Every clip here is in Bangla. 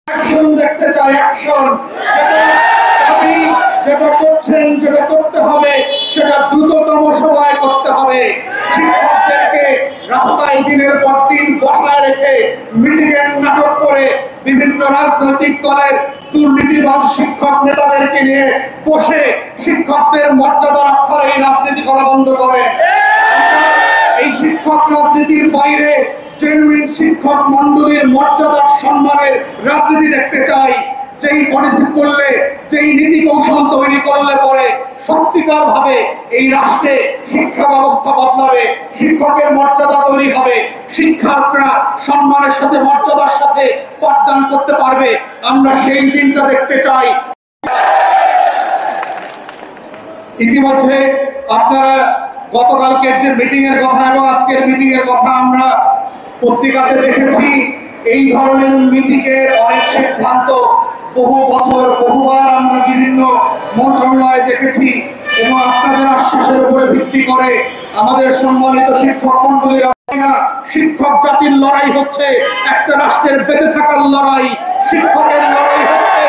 অ্যাকশন দেখতে চাই, অ্যাকশন। যেটা করছেন, যেটা করতে হবে সেটা দ্রুততম সময়ে করতে হবে। শিক্ষকদেরকে রাস্তায় দিনের পর দিন বসায় রেখে মিটিংয়ের নাটক করে বিভিন্ন রাজনৈতিক দলের দুর্নীতিবাজ শিক্ষক নেতাদেরকে নিয়ে বসে শিক্ষকদের মর্যাদা রক্ষার এই রাজনীতি করা বন্ধ করে। এই শিক্ষক রাজনীতির বাইরে জেনুইন শিক্ষক মন্ডলীর মর্যাদার সম্মানের রাজনীতি দেখতে চাই। যেই পলিসি করলে, যেই নীতি কৌশল তৈরি করলে পরে সত্যিকার ভাবে এই রাষ্ট্রে শিক্ষা ব্যবস্থা বদলাবে, শিক্ষকের মর্যাদা তৈরি হবে, শিক্ষকরা সম্মানের সাথে মর্যাদার সাথে পাঠদান করতে পারবে, আমরা সেই দিনটা দেখতে চাই। ইতিমধ্যে আপনারা গতকালকের যে মিটিং এর কথা এবং আজকের মিটিং এর কথা আমরা পত্রিকাতে দেখেছি। এই ধরনের মিটিং এর অনেক সিদ্ধান্ত বহু বছর বহুবার আমরা বিভিন্ন মন্ত্রণালয়ে দেখেছি এবং আপনাদের আশ্বাসের উপরে ভিত্তি করে আমাদের সম্মানিত শিক্ষক মন্ডলীরা, শিক্ষক জাতির লড়াই হচ্ছে একটা রাষ্ট্রের বেঁচে থাকার লড়াই, শিক্ষকের লড়াই হচ্ছে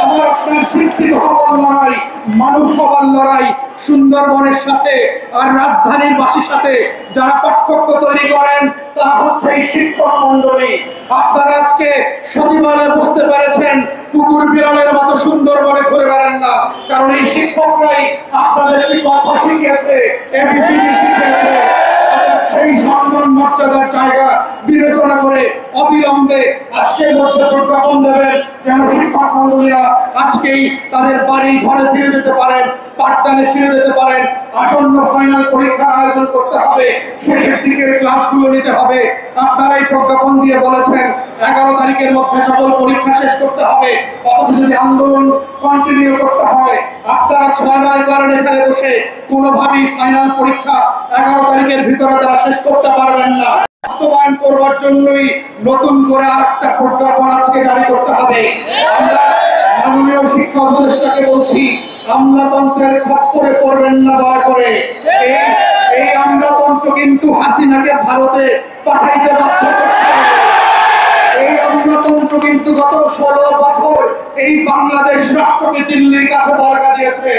আমার আপনার শিক্ষিত হওয়ার লড়াই, মানুষ হওয়ার লড়াই। সুন্দরবনের সাথে আর রাজধানীর বাসীর সাথে যারা পার্থক্য তৈরি করেন তারা হচ্ছে এই শিক্ষক মন্ডলী। আপনারা আজকে সচিবালয়ে বুঝতে পেরেছেন কুকুর বিড়ালের মতো সুন্দরবনে ঘুরে বেড়ান না, কারণ এই শিক্ষকরাই আপনাদেরকে কথা শিখিয়েছে, এবিসিডি শিখিয়েছে। সেই সম্মান মর্যাদার জায়গা বিবেচনা করে অবিলম্বে আজকের মধ্যে প্রজ্ঞাপন দেবেন যেন শিক্ষক মন্ডলীরা আজকেই তাদের বাড়ি ঘরে ফিরে যেতে পারেন, পাঠদানে ফিরে যেতে পারেন। আসন্ন ফাইনাল পরীক্ষার আয়োজন করতে হবে, শেষের দিকের ক্লাসগুলো নিতে হবে। আপনারাই প্রজ্ঞাপন দিয়ে বলেছেন 11 তারিখের মধ্যে সকল পরীক্ষা শেষ করতে হবে, অথচ যদি আন্দোলন কন্টিনিউ করতে হয় আপনারা 6-9 কারণ এখানে বসে কোনোভাবেই ফাইনাল পরীক্ষা 11 তারিখের ভিতরে তারা শেষ করতে পারবেন না। বাস্তবায়ন করবার জন্যই নতুন করে আরেকটা প্রজ্ঞাপন আজকে জারি করতে হবে। আমরা মাননীয় শিক্ষা উপদেষ্টাকে বলছি, আমলাতন্ত্রের খপ্পরে পড়বেন না দয়া করে। এই আমলাতন্ত্র কিন্তু হাসিনাকে ভারতে পাঠাইতে বাধ্য করছে। এই আমলাতন্ত্র কিন্তু গত 16 বছর এই বাংলাদেশ রাষ্ট্রকে দিল্লির কাছে বর্গা দিয়েছে।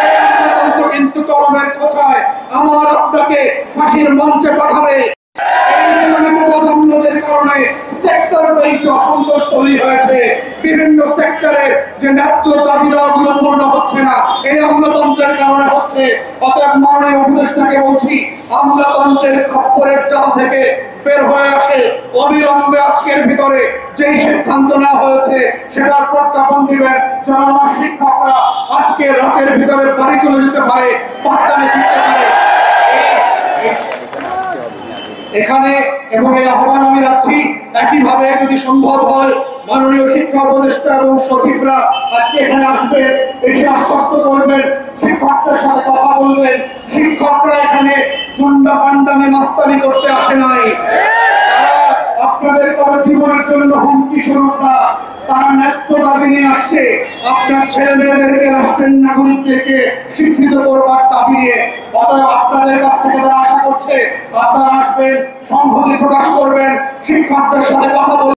এই আমলাতন্ত্র কিন্তু কলমের খোঁচায় আমার আপনাকে ফাঁসির মঞ্চে পাঠাবে। কারণে সেক্টর ওয়াইজ অসন্তোষ তৈরি হয়েছে, বিভিন্ন সেক্টরের যে ন্যায্য দাবি দাওয়াগুলো পূর্ণ হচ্ছে না, এই আমলাতন্ত্রের কারণে হচ্ছে। অতএব মাননীয় উপদেষ্টাকে বলছি, আমলাতন্ত্রের খপ্পরের জাল থেকে বের হয়ে আসে অবিলম্বে আজকের ভিতরে যেই সিদ্ধান্ত নেওয়া হয়েছে সেটার প্রজ্ঞাপন দিবেন যেন আমার শিক্ষকরা আজকে রাতের ভিতরে বাড়ি চলে যেতে পারে, পাঠদানে ফিরতে পারে। এখানে এবং এই আহ্বান আমি রাখছি, একইভাবে যদি সম্ভব হয় মাননীয় শিক্ষা উপদেষ্টা এবং সচিবরা আজকে এখানে আসবেন, এসে আশ্বস্ত করবেন, শিক্ষকদের সাথে কথা বলবেন। শিক্ষকরা এখানে গুন্ডা পান্ডামি মাস্তানি করতে আসে নাই, তারা আপনাদের কারো জীবনের জন্য হুমকি স্বরূপ না, তারা ন্যায্য দাবি নিয়ে আসছে আপনার ছেলে মেয়েদেরকে, রাষ্ট্রের নাগরিকদেরকে শিক্ষিত করবার দাবি নিয়ে। অতএব আপনাদের কাছ থেকে তারা আশা করছে আপনারা আসবেন, সংহতি প্রকাশ করবেন, শিক্ষকদের সাথে কথা বলবেন।